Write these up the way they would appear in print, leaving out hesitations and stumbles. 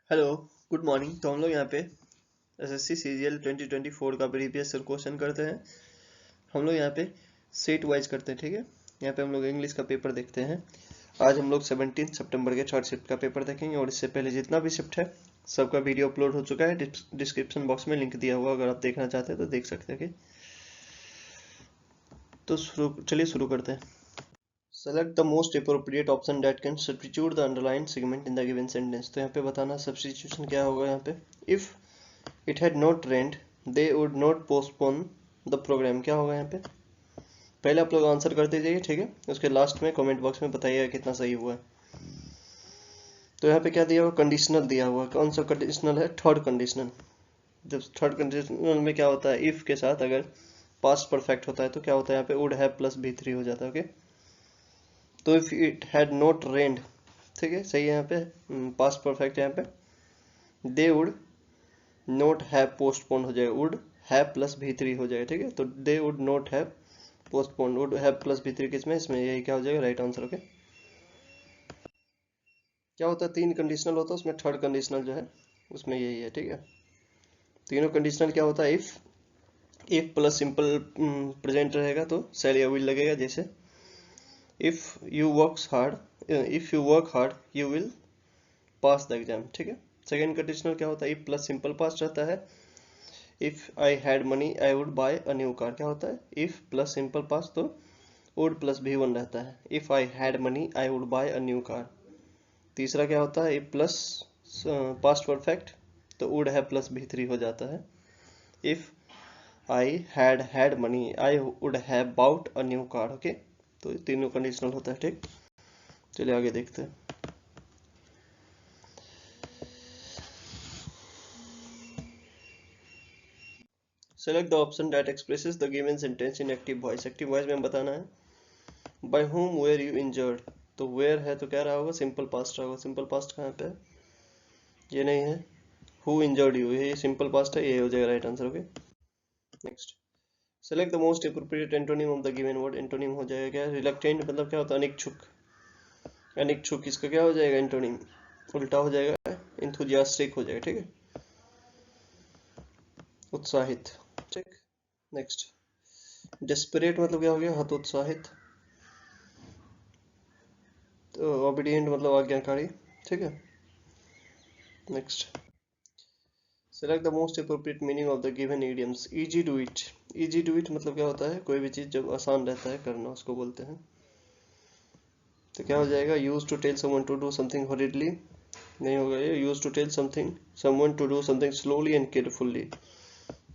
Hello, good morning. तो हम लोग यहाँ पे एसएससी सीजीएल 2024 का प्रीवियस ईयर क्वेश्चन करते हैं। हम लोग यहाँ पे सेट वाइज करते हैं, ठीक है। यहाँ पे हम लोग इंग्लिश का पेपर देखते हैं। आज हम लोग 17 सितंबर के थर्ड शिफ्ट का पेपर देखेंगे और इससे पहले जितना भी शिफ्ट है सबका वीडियो अपलोड हो चुका है। डिस्क्रिप्शन बॉक्स में लिंक दिया हुआ, अगर आप देखना चाहते हैं तो देख सकते हैं। तो चलिए शुरू करते हैं। Select the most appropriate option that can substitute the underline segment in the given sentence. तो यहाँ पे बताना सब्स्टिट्यूशन क्या होगा। यहाँ पे if it had not rained they would not postpone the programme, क्या होगा यहाँ पे। पहले आप लोग आंसर करते जाइए, ठीक है। उसके लास्ट में कमेंट बॉक्स में बताइएगा कितना सही हुआ है। तो यहाँ पे क्या दिया हुआ, कंडीशनल दिया हुआ। कौन सा कंडीशनल है, थर्ड कंडीशनल। जब थर्ड कंडीशनल में क्या होता है, इफ के साथ अगर पास्ट परफेक्ट होता है तो क्या होता है, यहाँ पे वुड हैव प्लस बी3 हो जाता है। ओके, तो इफ इट हैड नॉट रेन्ड, ठीक है, सही है। यहाँ पे पास्ट परफेक्ट, यहाँ पे दे वुड नोट हैव पोस्टपोन हो जाएगा, वुड हैव प्लस भी3 हो जाएगा, ठीक है। तो they would not have postpone, would have plus भी3 किसमें, इसमें, यही क्या हो जाएगा, राइट आंसर। ओके, क्या होता है, तीन कंडीशनल होता है, उसमें थर्ड कंडीशनल जो है उसमें यही है, ठीक है। तीनों कंडीशनल क्या होता है, इफ प्लस सिंपल प्रेजेंट रहेगा तो शैल या विल लगेगा। जैसे if you work hard you will pass the exam, ठीक है। सेकेंड कंडीशनल क्या होता है, इफ प्लस सिंपल पास्ट रहता है। If I had money I would buy a new car, क्या होता है, इफ प्लस सिंपल पास्ट तो वुड प्लस भी1 रहता है। If I had money I would buy a new car. तीसरा क्या होता है, इफ प्लस पास्ट परफेक्ट तो वुड हैव प्लस भी3 हो जाता है। If I had money I would have bought a new car. Okay, तो तीनों कंडीशनल होता है, ठीक। चलिए आगे देखते हैं। Select the option that expresses the given sentence in active voice. Active voice में बताना है by whom were you injured। तो वेयर है तो क्या रहा होगा, सिंपल पास्ट रहा होगा। सिंपल पास्ट कहाँ पे है, ये नहीं है। हु इंजर्ड यू, ये सिंपल पास्ट है, ये हो जाएगा right answer. Okay, next. Select the most appropriate antonym of the given word. Antonym हो जाएगा क्या, रिलक्टेंट मतलब क्या होता है, अनिच्छुक। अनिच्छुक इसका क्या हो जाएगा, एंटोनिम उल्टा हो जाएगा, इंथुजियास्टिक हो जाएगा, ठीक है, उत्साहित, ठीक। नेक्स्ट, डेस्परेट मतलब क्या हो गया, हतोत्साहित। तो ओबीडिएंट मतलब आज्ञाकारी, ठीक है। Next, select the most appropriate meaning of the given idioms. Easy do it. Easy do it मतलब क्या होता है, कोई भी चीज जब आसान रहता है करना उसको बोलते हैं। तो क्या हो जाएगा, use to tell someone to do something horridly, नहीं होगा ये। Use to tell something someone to do something slowly and carefully,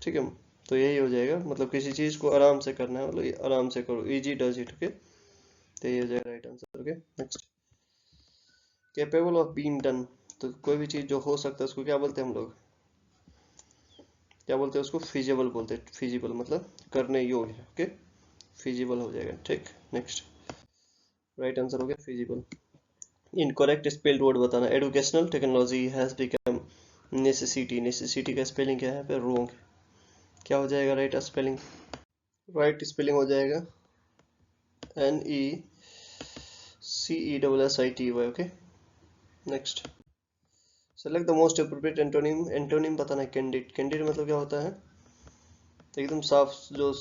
ठीक है। तो यही हो जाएगा, मतलब किसी चीज को आराम से करना है, मतलब आराम से करो, इजी डज इट। ओके, तो यही हो जाएगा right answer. Okay, next, capable of being done. तो कोई भी चीज जो हो सकता है उसको क्या बोलते हैं हम लोग, क्या बोलते हैं उसको, फिजिबल बोलते हैं। फिजिबल मतलब करने योग्य, ओके, फिजिबल हो जाएगा, ठीक। नेक्स्ट, राइट आंसर हो गया फिजिबल। इनकरेक्ट स्पेल्ड वर्ड बताना। Educational technology has become necessity. Necessity का स्पेलिंग क्या है यहाँ पे, रोंग। क्या हो जाएगा राइट स्पेलिंग, राइट स्पेलिंग हो जाएगा NECESSITY। Okay, next, select the most appropriate antonym. Antonym बताना है कैंडिड। कैंडिड मतलब क्या होता है, एकदम साफ, जो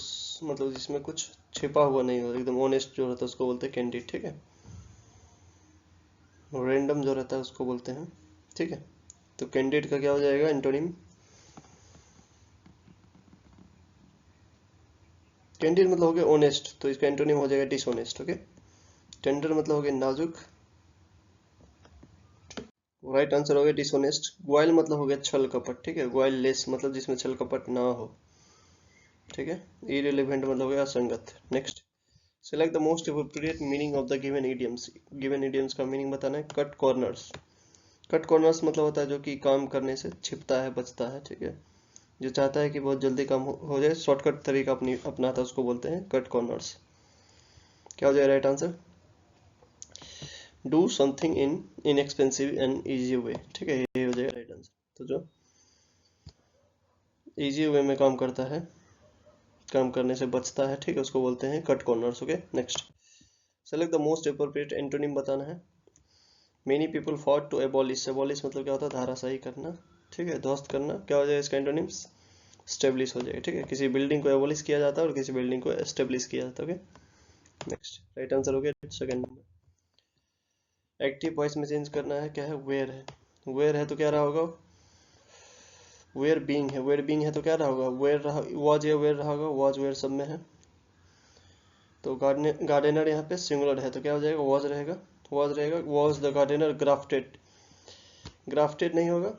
मतलब जिसमें कुछ छिपा हुआ नहीं हो, एकदम ऑनेस्ट जो रहता है उसको बोलते हैं कैंडिड, ठीक है। रैंडम जो रहता है उसको बोलते हैं, ठीक है। तो कैंडिड का क्या हो जाएगा एंटोनिम, कैंडिड मतलब हो गया ऑनेस्ट, तो इसका एंटोनिम हो जाएगा डिसऑनेस्ट। ओके, टेंडर मतलब हो गया नाजुक, राइट आंसर हो गया डिसऑनेस्ट। ग्वाइल मतलब हो गया छल कपट, ठीक है। ग्वाइल लेस मतलब जिसमें छल कपट ना हो, ठीक है। इररिलेवेंट मतलब हो गया असंगत। Next, select the most appropriate meaning of the given idioms. Given idioms का मीनिंग बताना है। Cut corners. कट कॉर्नर्स मतलब होता है जो कि काम करने से छिपता है, बचता है, ठीक है। जो चाहता है कि बहुत जल्दी काम हो जाए, शॉर्टकट तरीका अपनी अपनाता है, उसको बोलते हैं कट कॉर्नर्स। क्या हो जाएगा right answer, do something in inexpensive and easy way, ठीक है, ये हो जाएगा राइट आंसर। तो जो इजी वे में काम करता है, काम करने से बचता है, ठीक है, उसको बोलते हैं cut corners. Okay, next, select the most appropriate antonym बताना है। Many people fought to abolish, abolish मतलब क्या होता है, धाराशाही करना, ठीक है, ध्वस्त करना। क्या हो जाएगा इसका एंटोनिम्स, स्टेब्लिश हो जाएगा, ठीक है। किसी बिल्डिंग को एबॉलिश किया जाता है और किसी बिल्डिंग को एस्टेब्लिश किया जाता है। ओके नेक्स्ट, राइट आंसर हो गया सेकंड नंबर। एक्टिव वॉइस में चेंज करना है, क्या है, वेयर है, वेयर है तो क्या रहा होगा, वेयर बीइंग है, वेयर बीइंग है तो क्या रहा होगा, वेयर रहा, वॉज या वेयर रहा होगा, वॉज वेयर सब में है। तो गार्डनर यहाँ पे सिंगुलर है तो क्या हो जाएगा, वॉज रहेगा, वॉज रहेगा, was the gardener grafted, grafted नहीं होगा,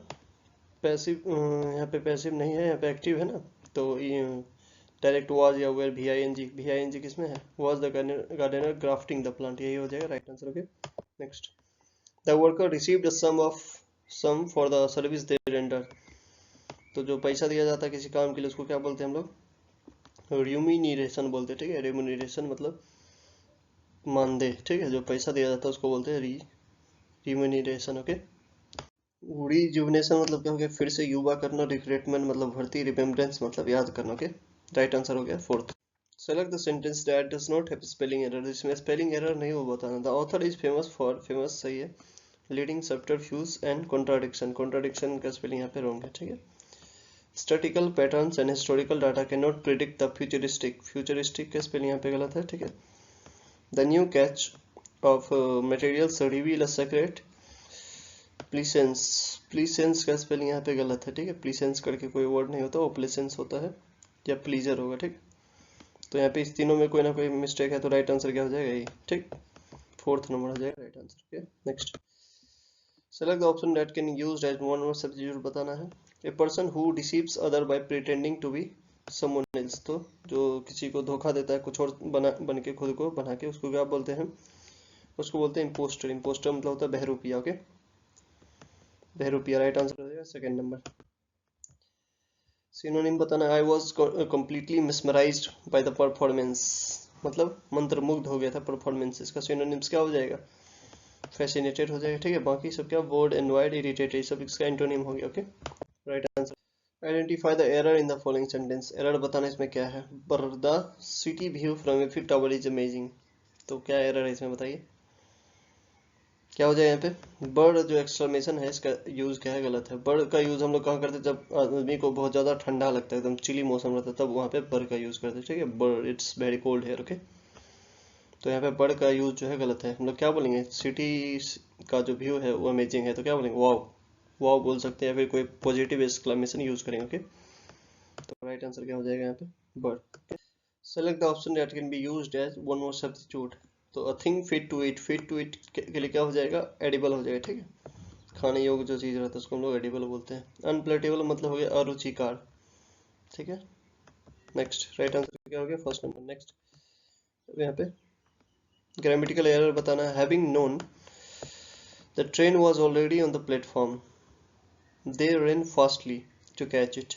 पैसिव, यहाँ पे पैसिव नहीं है, यहाँ पे एक्टिव है ना, तो डायरेक्ट वॉज या were, V I N G किसमें है, was the gardener grafting the plant, यही हो जाएगा right answer. Okay next, the worker received sum for the service they render, तो जो पैसा दिया जाता है किसी काम के लिए उसको क्या बोलते हैं हम लोग, रिम्यूनरेशन बोलते हैं, ठीक है। रिम्यूनरेशन मतलब मानदेय, ठीक है, जो पैसा दिया जाता है उसको बोलते हैं रिम्यूनरेशन। ओके, रिजुवनेशन मतलब क्या हो गया, फिर से युवा करना, रिक्रूटमेंट मतलब भर्ती, रिमेम्बरेंस मतलब याद करना। ओके राइट आंसर हो गया fourth. Select the sentence that does not have spelling error, इसमें स्पेलिंग एरर नहीं हो बताना। The author is famous for, famous सही है, leading subterfuge and contradiction, contradiction का स्पेलिंग यहाँ पे रॉन्ग है, ठीक है। Statical patterns and historical data can not predict the futuristic, futuristic का स्पेलिंग यहाँ पे गलत है, ठीक है। The new catch of materials reveal a secret, pleasance, प्लीसेंस का स्पेलिंग यहाँ पे गलत है, ठीक है। प्लीसेंस करके कोई वर्ड नहीं होता, वो प्लीसेंस होता है या प्लीजर होगा, ठीक। तो यहाँ पे इस तीनों में कोई ना कोई मिस्टेक है, तो राइट आंसर क्या हो जाएगा, ये, ठीक, फोर्थ नंबर हो जाएगा right answer. Okay next, select the option that can used as one word substitute बताना है। A person who deceives other by pretending to be someone else, तो जो किसी को धोखा देता है कुछ और बन के, खुद को बना के, उसको क्या बोलते हैं, उसको बोलते हैं इम्पोस्टर, इम्पोस्टर मतलब होता है बहरूपिया। ओके बहरूपिया राइट आंसर हो जाएगा सेकंड नंबर। सिनोनिम बताना, I was completely mesmerised by the performance, मतलब मंत्रमुग्ध हो गया था परफॉर्मेंस, इसका सिनोनिम्स क्या हो जाएगा, फैसिनेटेड हो जाएगा, ठीक है। बाकी सब क्या, बोर्ड, एनवायर्ड, इरिटेटेड, सब इसका एंटोनिम हो गया। Okay right answer. Identify the error in the following sentence, error बताना इसमें क्या है, बर the city view from Eiffel tower is amazing, तो क्या एरर है इसमें बताइए, क्या हो जाए यहाँ पे, बर्ड जो एक्सक्लेमेशन है इसका यूज क्या है, गलत है। बर्ड का यूज हम लोग कहाँ करते हैं, जब आदमी को बहुत ज्यादा ठंडा लगता है, एकदम चिली मौसम रहता है, तब वहाँ पे बर्ड का यूज करते हैं, ठीक है। Bird, it's very cold here. Okay तो यहाँ पे बर्ड का यूज जो है गलत है, हम लोग क्या बोलेंगे, सिटी का जो व्यू है वो अमेजिंग है, तो क्या बोलेंगे, वाव, वाव बोल सकते हैं, या फिर कोई पॉजिटिव एक्सक्लेमेशन यूज करेंगे। ओके तो राइट आंसर क्या हो जाएगा यहाँ पे, bird. Select the option that can be used as one more substitute, तो a thing fit to eat, fit to eat के लिए क्या हो जाएगा, एडिबल हो जाएगा, ठीक है। खाने योग्य जो चीज रहता है उसको हम लोग एडिबल बोलते हैं। अनप्लेटेबल मतलब हो गया अरुचिकार, ठीक है। नेक्स्ट राइट आंसर क्या हो गया, फर्स्ट नंबर। नेक्स्ट यहाँ पे ग्रामेटिकल एरर बताना है, having known the train was already on the platform they run fastly to catch it,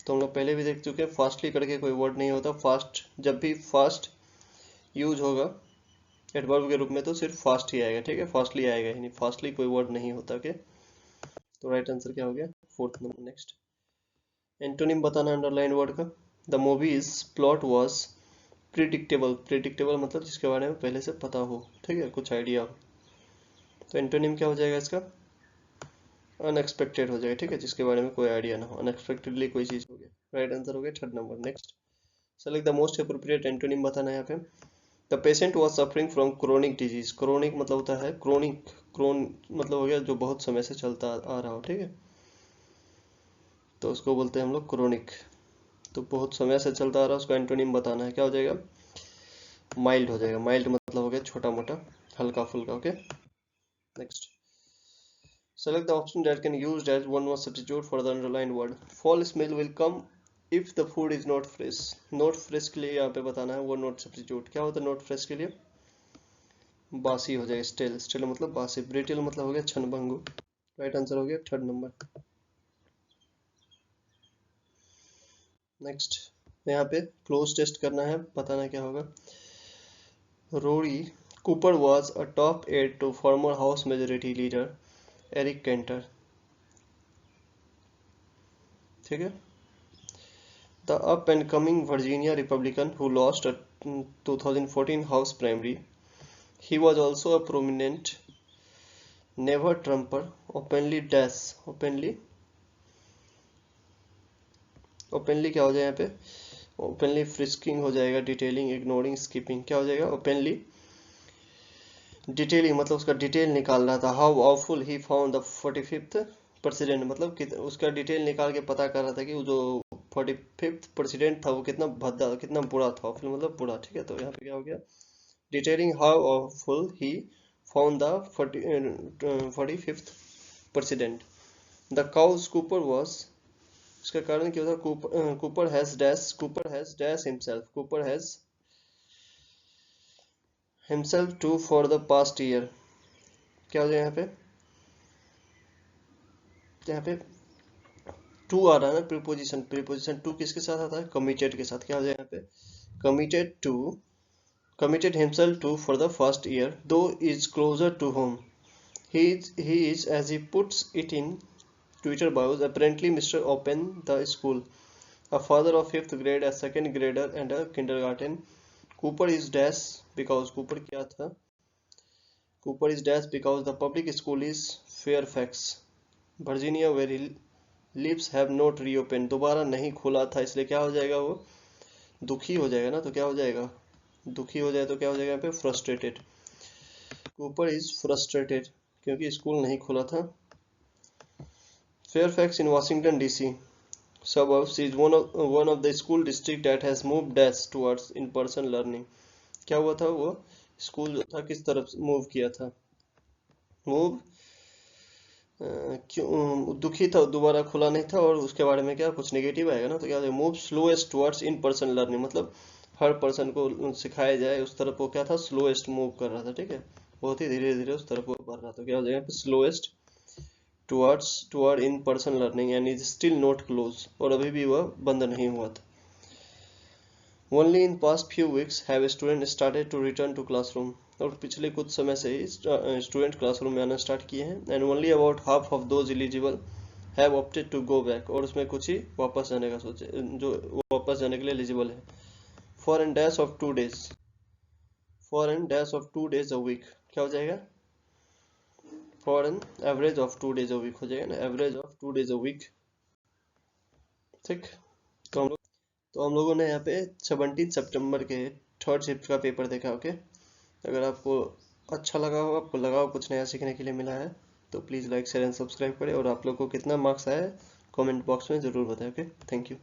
तो हम लोग पहले भी देख चुके हैं, फास्टली करके कोई वर्ड नहीं होता, फास्ट जब भी फास्ट यूज होगा एडवर्ब के रूप में तो सिर्फ फास्ट ही आएगा, ठीक है, फास्टली आएगा ही नहीं, फास्टली कोई वर्ड नहीं होता। ओके तो राइट आंसर क्या हो गया, फोर्थ नंबर। नेक्स्ट, एंटोनिम बताना अंडरलाइन वर्ड का, the movies plot was predictable, predictable मतलब जिसके बारे में पहले से पता हो, ठीक है, कुछ आइडिया हो, तो एंटोनिम क्या हो जाएगा इसका, अनएक्सपेक्टेड हो जाएगा, ठीक है, जिसके बारे में कोई आइडिया ना हो, अनएक्सपेक्टेडली कोई चीज हो गया, राइट आंसर हो गया third number. Next, select the most appropriate antonym बताना है यहाँ पे। The patient was suffering from chronic disease, chronic मतलब होता है क्रोनिक, क्रोन मतलब हो गया जो बहुत समय से चलता आ रहा हो, ठीक है, तो उसको बोलते हैं हम लोग क्रोनिक, तो बहुत समय से चलता आ रहा है, उसका एंटोनिम बताना है, क्या हो जाएगा, माइल्ड हो जाएगा, माइल्ड मतलब हो गया छोटा मोटा, हल्का फुल्का। Okay next, select the option that can used as one more substitute for the underlined word, fall smell will come if the food is not fresh, not fresh के लिए यहाँ पे बताना है वो नॉट सब्स्टिट्यूट, क्या होता है नॉट फ्रेश के लिए, बासी हो जाएगा, स्टेल, स्टेल मतलब बासी, ब्रिटिल मतलब हो गया क्षणभंगुर, राइट आंसर हो गया थर्ड नंबर। नेक्स्ट, यहाँ पे क्लोज टेस्ट करना है, बताना क्या होगा, Rory Cooper was a top aide to former House Majority Leader Eric Cantor, ठीक है। The up and coming Virginia Republican who lost a 2014 House primary, he was also a prominent never Trumper, openly dash, openly क्या हो जाएगा यहाँ पे, openly frisking हो जाएगा, detailing, ignoring, skipping, क्या हो जाएगा, ओपनली डिटेलिंग मतलब उसका डिटेल निकाल रहा था। How awful he found the 45th president, मतलब उसका डिटेल निकाल के पता कर रहा था कि वो जो 45th प्रेसिडेंट था वो कितना भद्दा, कितना बुरा था, ऑफुल मतलब बुरा, ठीक है। तो यहाँ पे क्या हो गया, detailing how awful he found the 45th president. The cows Cooper was, इसका कारण क्या था, Cooper has dash himself, Cooper has himself to for the past year, क्या हो जाएगा यहाँ पे टू आ रहा है ना, प्रीपोजिशन टू किसके साथ आता है, कमिटेड के साथ, क्या हो जाएगा यहाँ पे, committed himself to for the first year though is closer to home, he is as he puts it in Twitter bios apparently Mr. Open the school, a father of 5th grade, a second grader and a kindergarten. Cooper is dash because Cooper क्या था, Cooper is dash because the public school is Fairfax, Virginia where he lives have not reopened, दोबारा नहीं खुला था, इसलिए क्या हो जाएगा, वो दुखी हो जाएगा ना, तो क्या हो जाएगा, दुखी हो जाए तो क्या हो जाएगा यहाँ पे, फ्रस्ट्रेटेड। कूपर इज फ्रस्ट्रेटेड क्योंकि स्कूल नहीं खुला था। Fairfax in Washington DC suburbs is one of the school district that has moved dash towards in person learning, क्या हुआ था, वो स्कूल जो था किस तरफ मूव किया था, मूव क्यों दुखी था, दोबारा खुला नहीं था, और उसके बारे में क्या कुछ नेगेटिव आएगा ना, तो क्या move slowest towards in person learning, मतलब हर पर्सन को सिखाया जाए उस तरफ वो क्या था, स्लोएस्ट मूव कर रहा था, ठीक है, बहुत ही धीरे धीरे उस तरफ वो बढ़ रहा था, क्या हो जाएगा slowest toward in person learning and is still not close, और अभी भी वह बंद नहीं हुआ था। Only in past few weeks have students started to return to classroom, और पिछले कुछ समय से ही स्टूडेंट क्लासरूम में आना स्टार्ट किए हैं। And only about half of those eligible have opted to go back, और उसमें कुछ ही वापस जाने का सोचे, जो वापस जाने के लिए एलिजिबल है। For an dash of 2 days, for an dash of 2 days a week, क्या हो जाएगा, for an average of 2 days a week हो जाएगा ना, average of 2 days a week, ठीक। तो हम लोगों ने यहाँ पे 17 सितंबर के थर्ड शिफ्ट का पेपर देखा, ओके। अगर आपको अच्छा लगा हो, आपको लगा हो कुछ नया सीखने के लिए मिला है, तो please like share and subscribe करें, और आप लोग को कितना मार्क्स आया कमेंट बॉक्स में ज़रूर बताएं, ओके। Thank you.